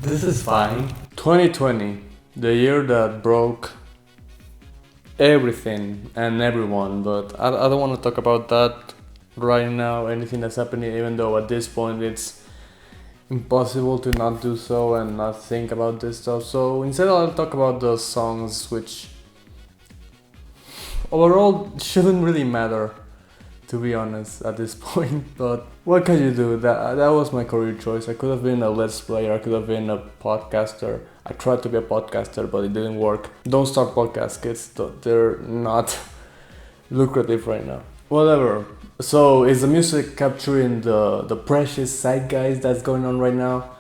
This is fine. 2020, the year that broke everything and everyone, but I don't want to talk about that right now, anything that's happening, even though at this point it's impossible to not do so and not think about this stuff. So instead I'll talk about the songs which overall shouldn't really matter, to be honest, at this point. But what can you do? That was my career choice. I could have been a let's player, I could have been a podcaster. I tried to be a podcaster, but it didn't work. Don't start podcasts, kids. They're not lucrative right now. Whatever. So is the music capturing the precious zeitgeist that's going on right now?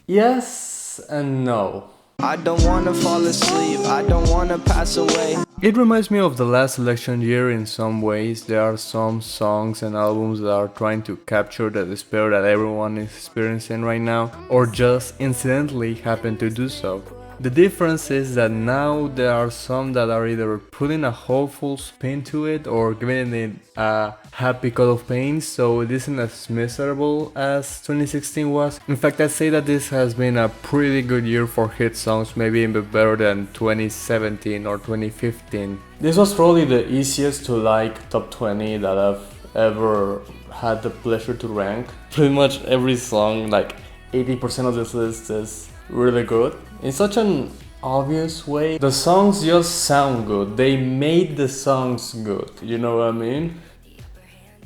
Yes and no. I don't wanna fall asleep, I don't wanna pass away. It reminds me of the last election year in some ways. There are some songs and albums that are trying to capture the despair that everyone is experiencing right now, or just incidentally happen to do so. The difference is that now there are some that are either putting a hopeful spin to it or giving it a happy coat of paint, so it isn't as miserable as 2016 was. In fact, I'd say that this has been a pretty good year for hit songs, maybe even better than 2017 or 2015. This was probably the easiest to like top 20 that I've ever had the pleasure to rank. Pretty much every song, like 80% of this list, is really good in such an obvious way. The songs just sound good. They made the songs good, you know what I mean?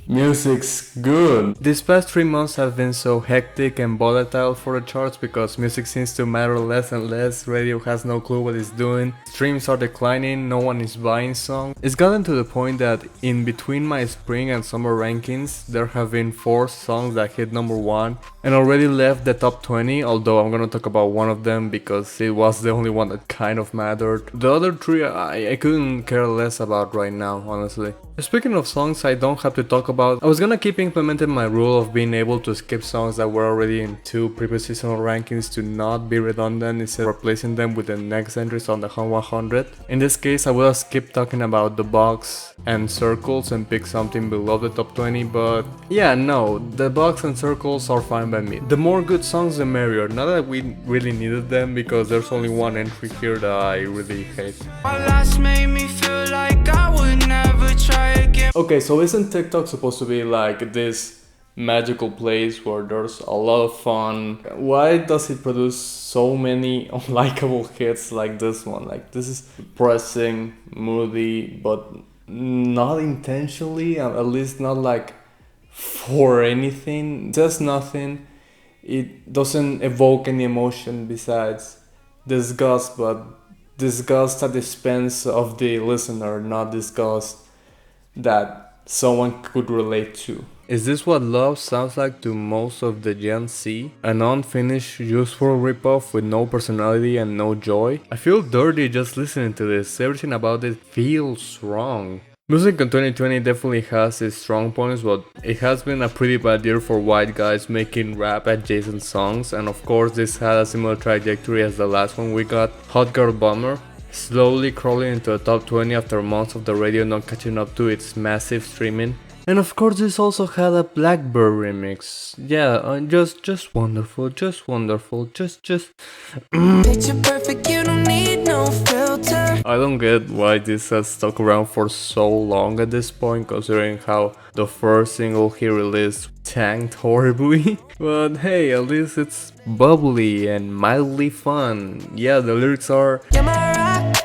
Music's good. These past 3 months have been so hectic and volatile for the charts because music seems to matter less and less. Radio has no clue what it's doing. Streams are declining, no one is buying songs. It's gotten to the point that in between my spring and summer rankings, there have been 4 songs that hit number 1 and already left the top 20, although I'm gonna talk about one of them because it was the only one that kind of mattered. The other 3 I couldn't care less about right now, honestly. Speaking of songs I don't have to talk about, I was gonna keep implementing my rule of being able to skip songs that were already in 2 previous seasonal rankings to not be redundant instead of replacing them with the next entries on the Hot 100. In this case I would have skipped talking about the box and circles and picked something below the top 20, but yeah, no, the box and circles are fine by me. The more good songs the merrier, not that we really needed them because there's only one entry here that I really hate. My last made me feel like I would never try again. Okay, so isn't TikTok supposed to be like this magical place where there's a lot of fun? Why does it produce so many unlikable hits like this one? Like, this is depressing, moody, but not intentionally, at least not like for anything. Just nothing. It doesn't evoke any emotion besides disgust, but disgust at the expense of the listener, not disgust that someone could relate to. Is this what love sounds like to most of the Gen Z? An unfinished, useful ripoff with no personality and no joy? I feel dirty just listening to this. Everything about it feels wrong. Music in 2020 definitely has its strong points, but it has been a pretty bad year for white guys making rap adjacent songs, and of course this had a similar trajectory as the last one we got, Hot Girl Bummer, slowly crawling into the top 20 after months of the radio not catching up to its massive streaming. And of course this also had a Blackbird remix. Yeah, just wonderful, just Picture perfect, you don't need no filter. I don't get why this has stuck around for so long at this point, considering how the first single he released tanked horribly. But hey, at least it's bubbly and mildly fun. Yeah, the lyrics are You're my rock,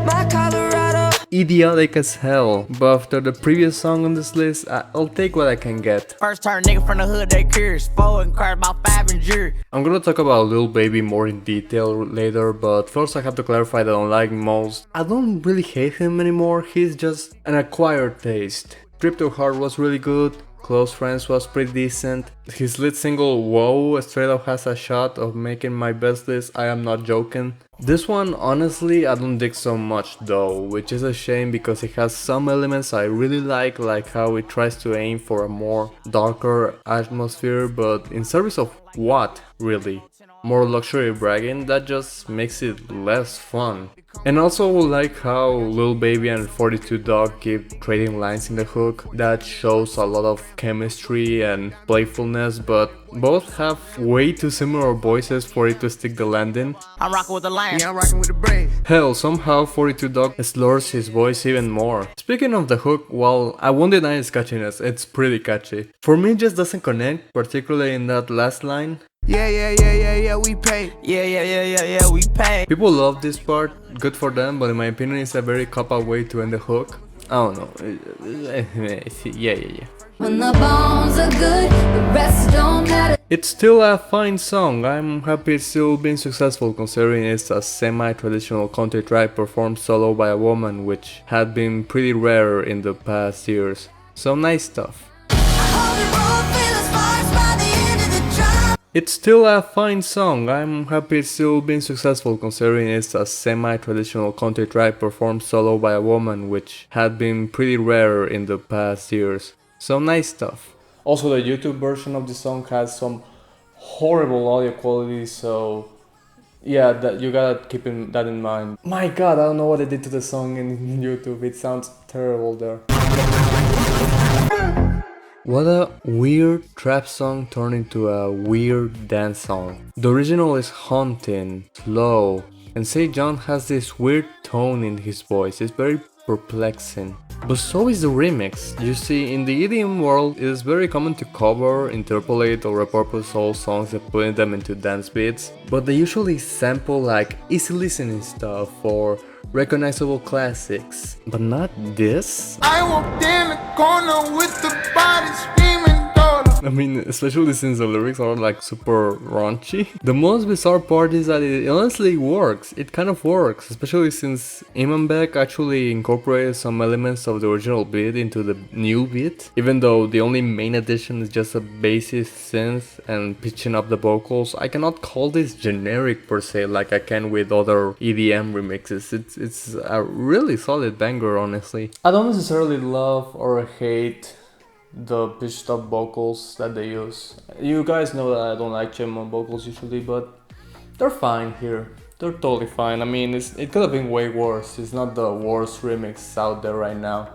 my Colorado. idiotic as hell, but after the previous song on this list, I'll take what I can get. First turn nigga from the hood, they curious. 4 and cars about 5 and jury. I'm gonna talk about Lil Baby more in detail later, but first I have to clarify that unlike most, I don't really hate him anymore. He's just an acquired taste. Trip to Heart was really good. Close Friends was pretty decent. His lead single Whoa straight up has a shot of making my best list, I am not joking. This one honestly I don't dig so much though, which is a shame because it has some elements I really like how it tries to aim for a more darker atmosphere, but in service of what, really? more luxury bragging, that just makes it less fun. And also like how Lil Baby and 42 Dog keep trading lines in the hook. That shows a lot of chemistry and playfulness, but both have way too similar voices for it to stick the landing. I'm rocking with the lion. Yeah, I'm rocking with the brave. Hell, somehow 42 Dog slurs his voice even more. Speaking of the hook, well, I won't deny its catchiness, it's pretty catchy. For me, it just doesn't connect, particularly in that last line. Yeah, we pay. Yeah, we pay. People love this part, good for them, but in my opinion it's a very cop-out way to end the hook. I don't know. Yeah. When the bones are good, the rest don't matter. It's still a fine song. I'm happy it's still been successful considering it's a semi-traditional country track performed solo by a woman, which had been pretty rare in the past years. So nice stuff. It's still a fine song. I'm happy it's still been successful considering it's a semi-traditional country track performed solo by a woman, which had been pretty rare in the past years. So nice stuff. Also, the YouTube version of the song has some horrible audio quality, so yeah, that you gotta keep that in mind. My god, I don't know what they did to the song in YouTube, it sounds terrible there. What a weird trap song turned into a weird dance song. The original is haunting, slow, and Say John has this weird tone in his voice, it's very perplexing. But so is the remix. You see, in the EDM world, it is very common to cover, interpolate or repurpose old songs and putting them into dance beats, but they usually sample like easy listening stuff or recognizable classics, but not this. I walked in the corner with the body screaming daughter. I mean, especially since the lyrics are like super raunchy. The most bizarre part is that it honestly works. It kind of works, especially since Imanbek actually incorporated some elements of the original beat into the new beat, even though the only main addition is just a bassist synth and pitching up the vocals. I cannot call this generic per se like I can with other EDM remixes. It's a really solid banger, honestly. I don't necessarily love or hate the pitched up vocals that they use. You guys know that I don't like Chemo vocals usually, but they're fine here. They're totally fine. I mean, it could have been way worse. It's not the worst remix out there right now.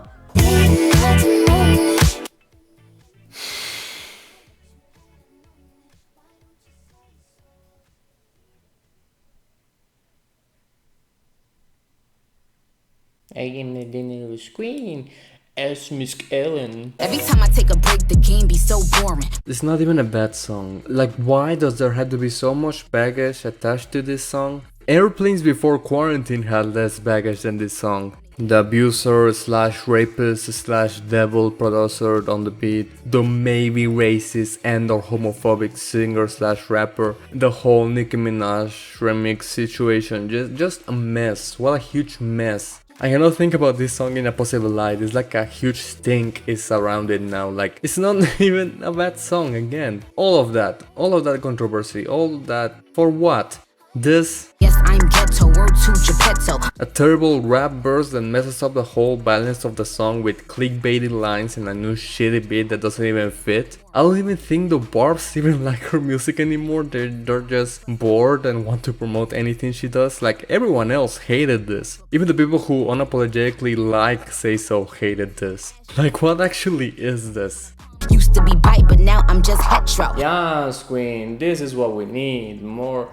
I am the dinner screen. As Miss Ellen. Every time I take a break, the game be so boring. It's not even a bad song. Like, why does there have to be so much baggage attached to this song? Airplanes before quarantine had less baggage than this song. The abuser slash rapist slash devil producer on the beat, the maybe racist and or homophobic singer slash rapper, the whole Nicki Minaj remix situation, just a mess. What a huge mess. I cannot think about this song in a positive light. It's like a huge stink is around it now. Like, it's not even a bad song again. All of that controversy, all that, for what? This, yes, I'm ghetto, word to Geppetto. A terrible rap verse that messes up the whole balance of the song with clickbaity lines and a new shitty beat that doesn't even fit. I don't even think the Barbs even like her music anymore. They're just bored and want to promote anything she does. Like, everyone else hated this. Even the people who unapologetically like Say So hated this. Like, what actually is this? Used to be bite, but now I'm just hetero. Yes, Queen, this is what we need. More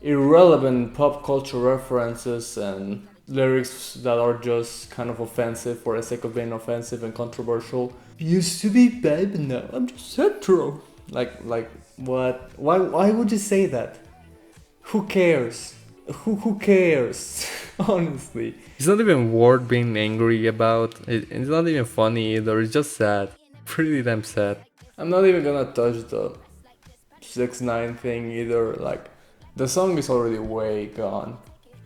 irrelevant pop culture references and lyrics that are just kind of offensive for the sake of being offensive and controversial. Used to be bad, but now I'm just hetero. Like what? Why would you say that? Who cares? Who cares? Honestly, it's not even worth being angry about. It's not even funny either. It's just sad. Pretty damn sad. I'm not even gonna touch the 6ix9ine thing either. Like, the song is already way gone,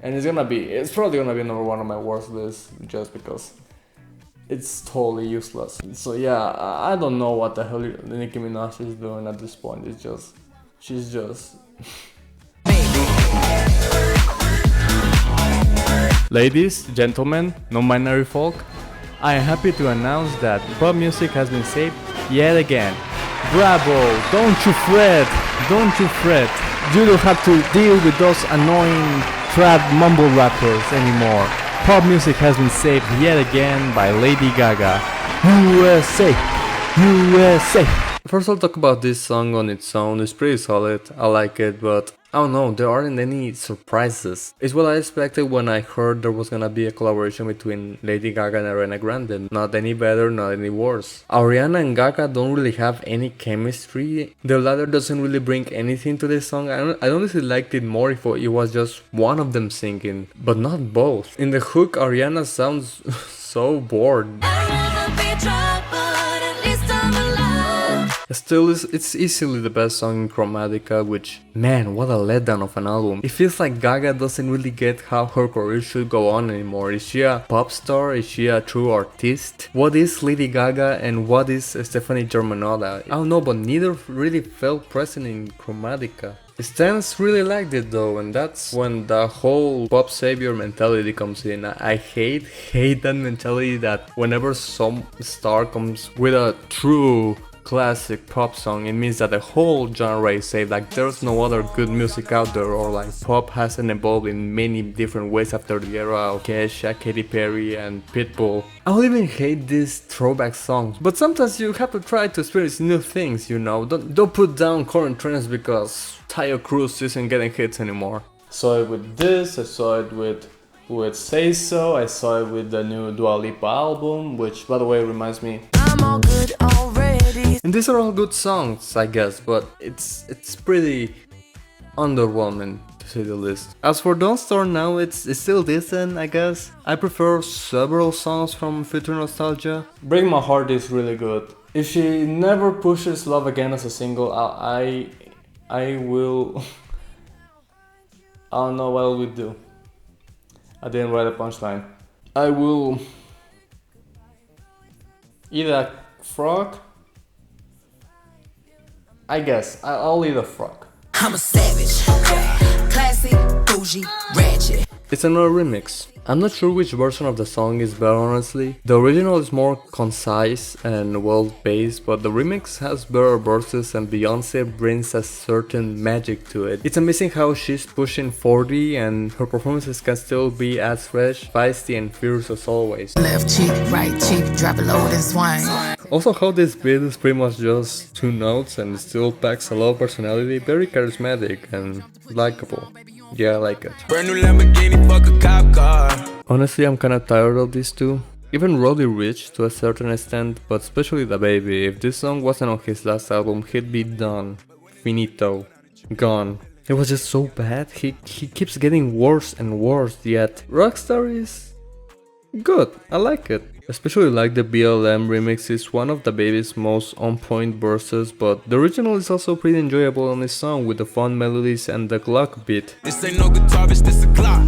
and it's probably gonna be number one on my worst list just because it's totally useless. So yeah, I don't know what the hell Nicki Minaj is doing at this point. She's just. Ladies, gentlemen, non-binary folk, I am happy to announce that pop music has been saved yet again. Bravo! Don't you fret! Don't you fret! You don't have to deal with those annoying trap mumble rappers anymore. Pop music has been saved yet again by Lady Gaga. USA! USA! First I'll talk about this song on its own. It's pretty solid, I like it, but I don't know, there aren't any surprises. It's what I expected when I heard there was gonna be a collaboration between Lady Gaga and Ariana Grande. Not any better, not any worse. Ariana and Gaga don't really have any chemistry. The latter doesn't really bring anything to this song. I honestly liked it more if it was just one of them singing, but not both. In the hook, Ariana sounds so bored. Still, it's easily the best song in Chromatica, which, man, what a letdown of an album. It feels like Gaga doesn't really get how her career should go on anymore. Is she a pop star? Is she a true artist? What is Lady Gaga and what is Stephanie Germanotta? I don't know, but neither really felt present in Chromatica. Stans really liked it though, and that's when the whole pop savior mentality comes in. I hate that mentality that whenever some star comes with a true classic pop song, it means that the whole genre is saved. Like there's no other good music out there, or like pop hasn't evolved in many different ways after the era of Kesha, Katy Perry and Pitbull. I don't even hate these throwback songs, but sometimes you have to try to experience new things, you know. Don't put down current trends because Tayo Cruz isn't getting hits anymore. Saw it with this, I saw it with Say So, I saw it with the new Dua Lipa album, which by the way reminds me, I'm all good already. and these are all good songs, I guess, but it's pretty underwhelming to say the least. As for Don't Start Now, it's still decent, I guess. I prefer several songs from Future Nostalgia. Break My Heart is really good. If she never pushes Love Again as a single, I will... I don't know what I would do. I didn't write a punchline. I will eat a frog. I guess I'll eat a frog. I'm a savage, classy, bougie, ratchet. It's another remix. I'm not sure which version of the song is better, honestly. The original is more concise and well-paced, but the remix has better verses and Beyonce brings a certain magic to it. It's amazing how she's pushing 40 and her performances can still be as fresh, feisty and fierce as always. Left cheek, right cheek, drop it low and swing. Also how this beat is pretty much just 2 notes and still packs a lot of personality, very charismatic and likable. Yeah, I like it. Brand new Lamborghini, fuck a cop car. Honestly, I'm kinda tired of these two. Even RODDY RICCH to a certain extent, but especially DaBaby. If this song wasn't on his last album, he'd be done. Finito. Gone. It was just so bad. He keeps getting worse and worse, yet ROCKSTAR is good. I like it. Especially like the BLM remix is one of DaBaby's most on-point verses, but the original is also pretty enjoyable on this song with the fun melodies and the Glock beat. This ain't no guitar, bitch, this a clock.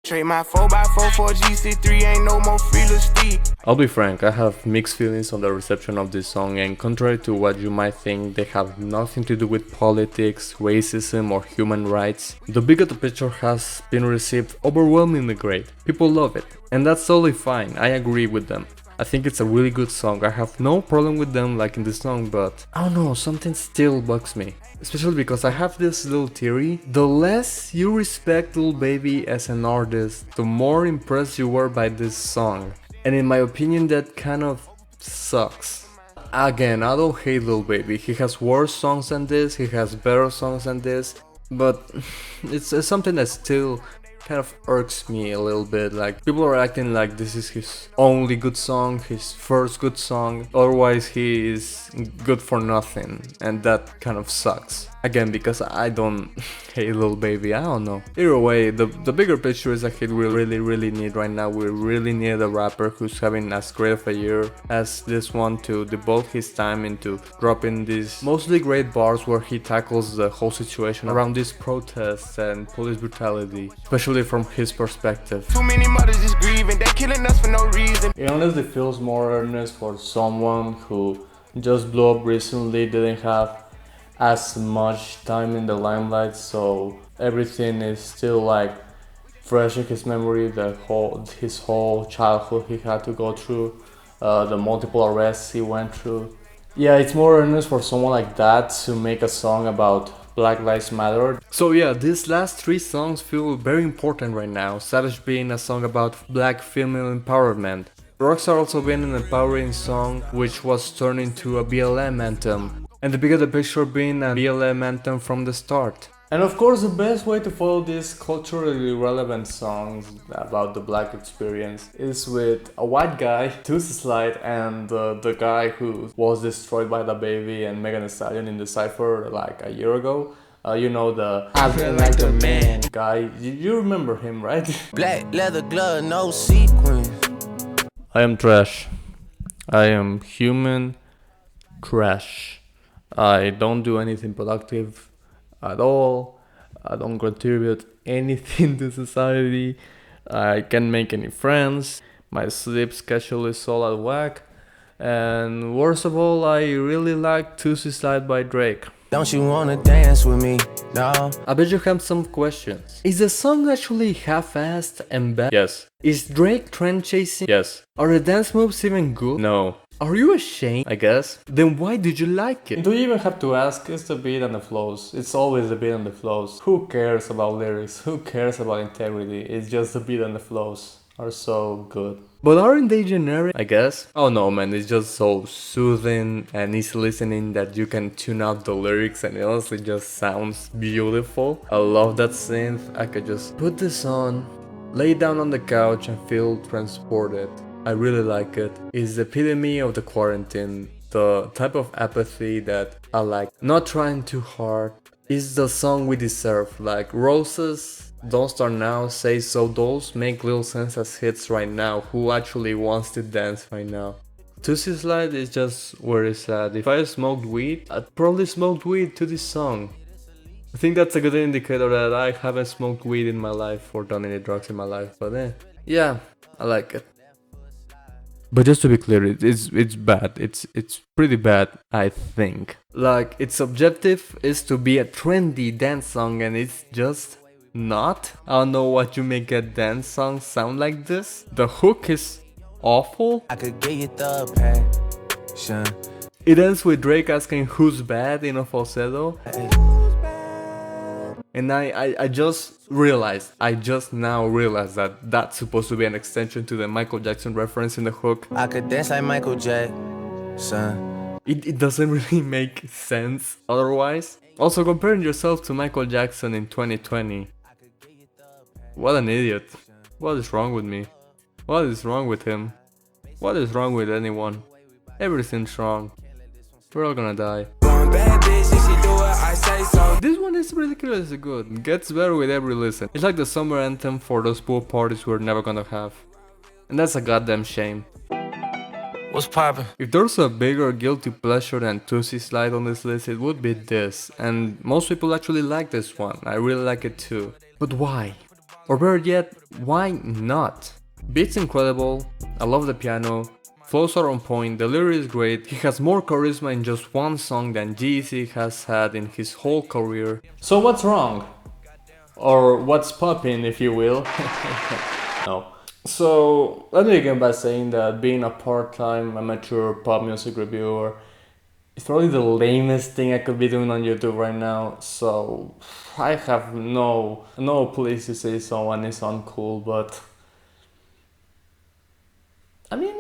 Trade my 4x4 for GC3, ain't no more free Steve. I'll be frank, I have mixed feelings on the reception of this song, and contrary to what you might think, they have nothing to do with politics, racism or human rights. The bigger the picture has been received overwhelmingly great. People love it, and that's totally fine, I agree with them. I think it's a really good song, I have no problem with them liking this song, but I don't know, something still bugs me. Especially because I have this little theory, the less you respect Lil Baby as an artist, the more impressed you were by this song. And in my opinion that kind of sucks. Again, I don't hate Lil Baby, he has worse songs than this, he has better songs than this, but it's something that still kind of irks me a little bit. Like, people are acting like this is his only good song, his first good song, otherwise he is good for nothing, and that kind of sucks. Again, because I don't hate Lil Baby, I don't know. Either way, the bigger picture is that we really need right now. We really need a rapper who's having as great of a year as this one to devote his time into dropping these mostly great bars where he tackles the whole situation around these protests and police brutality, especially from his perspective. Too many mothers just grieving, they killing us for no reason. It honestly feels more earnest for someone who just blew up recently, didn't have as much time in the limelight, so everything is still like fresh in his memory, his whole childhood he had to go through, the multiple arrests he went through. Yeah, it's more earnest for someone like that to make a song about Black Lives Matter. So yeah, these last 3 songs feel very important right now. Savage being a song about black female empowerment. ROCKSTAR also being an empowering song which was turned into a BLM anthem. And the bigger the picture being a BLM anthem from the start. And of course the best way to follow these culturally relevant songs about the black experience is with a white guy, Tusi Slide, and the guy who was destroyed by DaBaby and Megan Thee Stallion in the cypher like a year ago. You know, the I feel like a man guy, you remember him, right? Black leather glove, no sequins. I am trash. I am human trash. I don't do anything productive at all. I don't contribute anything to society. I can't make any friends. My sleep schedule is all out of whack. And worst of all, I really like Tusi Slide by Drake. Don't you wanna dance with me? No. I bet you have some questions. Is the song actually half-assed and bad? Yes. Is Drake trend chasing? Yes. Are the dance moves even good? No. Are you ashamed? I guess. Then why did you like it? Do you even have to ask? It's the beat and the flows. It's always the beat and the flows. Who cares about lyrics? Who cares about integrity? It's just the beat and the flows are so good. But aren't they generic? I guess. Oh no man, it's just so soothing and easy listening that you can tune out the lyrics and it honestly just sounds beautiful. I love that synth. I could just put this on, lay down on the couch and feel transported. I really like it. It's the epitome of the quarantine, the type of apathy that I like. Not trying too hard. It's the song we deserve, like Roses, Don't Start Now, Say So, those make little sense as hits right now. Who actually wants to dance right now? Tusi Slide is just where it's at. If I smoked weed, I'd probably smoked weed to this song. I think that's a good indicator that I haven't smoked weed in my life or done any drugs in my life, but yeah, I like it. But just to be clear, it's bad. It's pretty bad, I think. Like, its objective is to be a trendy dance song and it's just not. I don't know what you make a dance song sound like this. The hook is awful. I could get you the passion. It ends with Drake asking who's bad in a falsetto. And I just now realized that that's supposed to be an extension to the Michael Jackson reference in the hook. I could dance like Michael Jackson. It doesn't really make sense otherwise. Also, comparing yourself to Michael Jackson in 2020. What an idiot. What is wrong with me? What is wrong with him? What is wrong with anyone? Everything's wrong. We're all gonna die. This one is ridiculously good. Gets better with every listen. It's like the summer anthem for those pool parties we're never gonna have. And that's a goddamn shame. What's poppin'? If there's a bigger guilty pleasure than Tusi Slide on this list, it would be this. And most people actually like this one. I really like it too. But why? Or better yet, why not? Beat's incredible. I love the piano. Flows are on point, the lyric is great, he has more charisma in just one song than Jeezy has had in his whole career. So what's wrong? Or what's poppin', if you will? No. So let me begin by saying that being a part-time amateur pop music reviewer is probably the lamest thing I could be doing on YouTube right now. So I have no place to say someone is uncool, but I mean,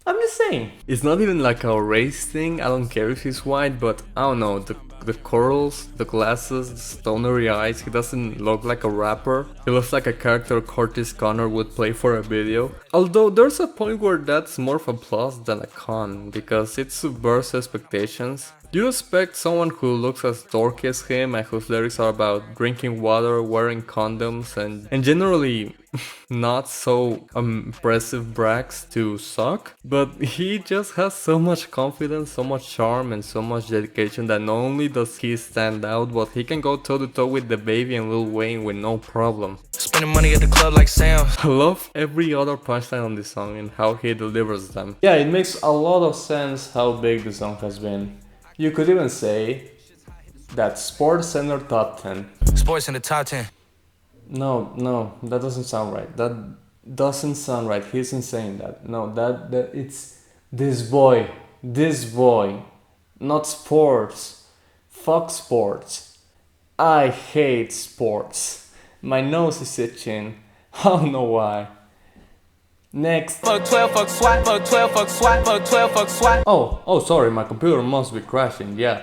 I'm just saying. It's not even like a race thing, I don't care if he's white, but I don't know, the curls, the glasses, the stonery eyes, he doesn't look like a rapper. He looks like a character Curtis Connor would play for a video. Although there's a point where that's more of a plus than a con, because it subverts expectations. You expect someone who looks as dorky as him and whose lyrics are about drinking water, wearing condoms, and generally not so impressive brags to suck. But he just has so much confidence, so much charm, and so much dedication that not only does he stand out, but he can go toe to toe with DaBaby and Lil Wayne with no problem. Spending money at the club like Sam. I love every other punchline on this song and how he delivers them. Yeah, it makes a lot of sense how big the song has been. You could even say that Sports Center Top 10. Sports in the top 10. No, that doesn't sound right. That doesn't sound right. He's insane. That it's this boy, not sports. Fuck sports. I hate sports. My nose is itching. I don't know why. Next. Fuck 12, fuck SWAT, fuck 12, fuck SWAT, fuck 12, fuck SWAT. Oh, sorry, my computer must be crashing. Yeah.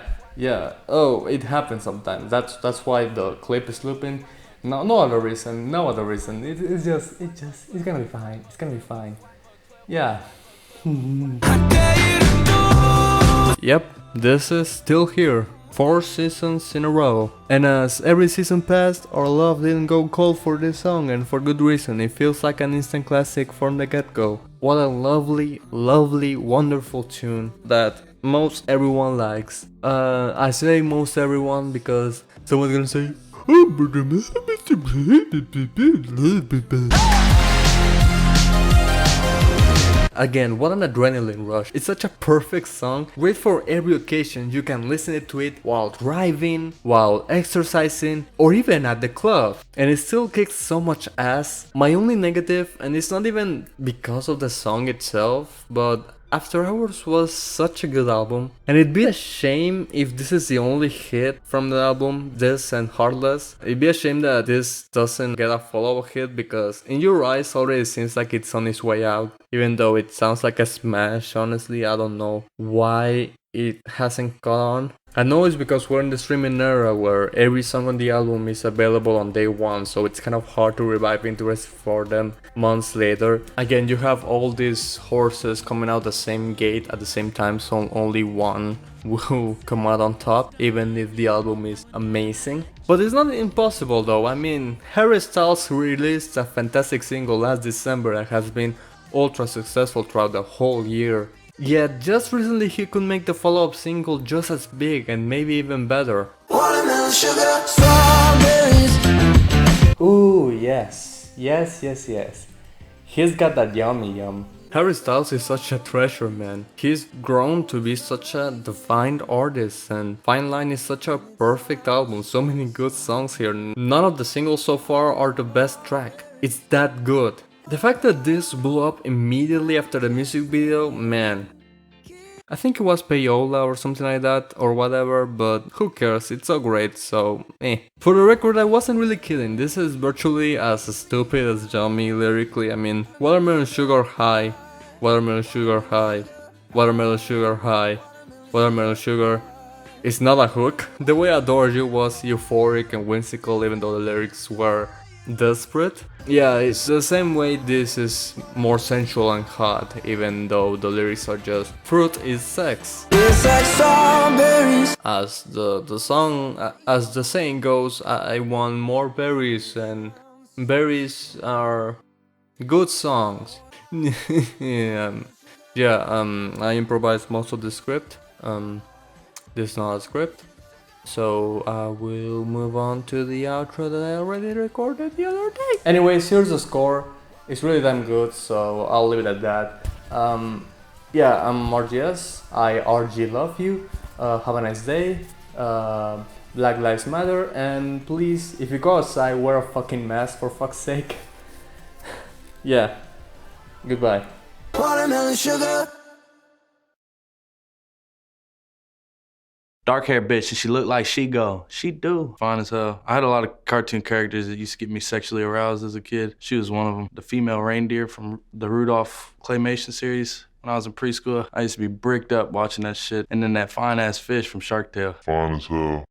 Oh, it happens sometimes. That's why the clip is looping. No other reason. It's gonna be fine. Yeah. Yep, this is still here. 4 seasons in a row. And as every season passed, our love didn't go cold for this song, and for good reason. It feels like an instant classic from the get-go. What a lovely, wonderful tune that most everyone likes. I say most everyone because someone's gonna say, again, what an adrenaline rush. It's such a perfect song, great for every occasion. You can listen to it while driving, while exercising, or even at the club. And it still kicks so much ass. My only negative, and it's not even because of the song itself, but After Hours was such a good album, and it'd be a shame if this is the only hit from the album, this and Heartless. It'd be a shame that this doesn't get a follow-up hit, because In Your Eyes already seems like it's on its way out, even though it sounds like a smash. Honestly, I don't know why it hasn't gone. I know it's because we're in the streaming era where every song on the album is available on day one, so it's kind of hard to revive interest for them months later. Again, you have all these horses coming out the same gate at the same time, so only one will come out on top, even if the album is amazing. But it's not impossible though. I mean, Harry Styles released a fantastic single last December that has been ultra successful throughout the whole year. Yet just recently he could make the follow-up single just as big and maybe even better. Watermelon sugar, strawberries. Ooh, yes. He's got that yummy yum. Harry Styles is such a treasure, man. He's grown to be such a defined artist, and Fine Line is such a perfect album. So many good songs here. None of the singles so far are the best track. It's that good. The fact that this blew up immediately after the music video, man. I think it was Payola or something like that, or whatever, but who cares, it's so great, so eh. For the record, I wasn't really kidding, this is virtually as stupid as Yummy lyrically. I mean, watermelon sugar high, watermelon sugar high, watermelon sugar high, watermelon sugar. It's not a hook. The way I Adore You was euphoric and whimsical, even though the lyrics were desperate. Yeah, it's the same way this is more sensual and hot, even though the lyrics are just fruit is sex. It's like strawberries. As the saying goes, I want more berries, and berries are good songs. I improvised most of the script. This is not a script. So I will move on to the outro that I already recorded the other day. Anyways, here's the score. It's really damn good, so I'll leave it at that. I'm RGS. I RG love you. Have a nice day. Black Lives Matter. And please, if you go outside, wear a fucking mask for fuck's sake. Yeah. Goodbye. Watermelon sugar. Dark hair bitch, and she looked like she go. She do. Fine as hell. I had a lot of cartoon characters that used to get me sexually aroused as a kid. She was one of them. The female reindeer from the Rudolph claymation series. When I was in preschool, I used to be bricked up watching that shit. And then that fine ass fish from Shark Tale. Fine as hell.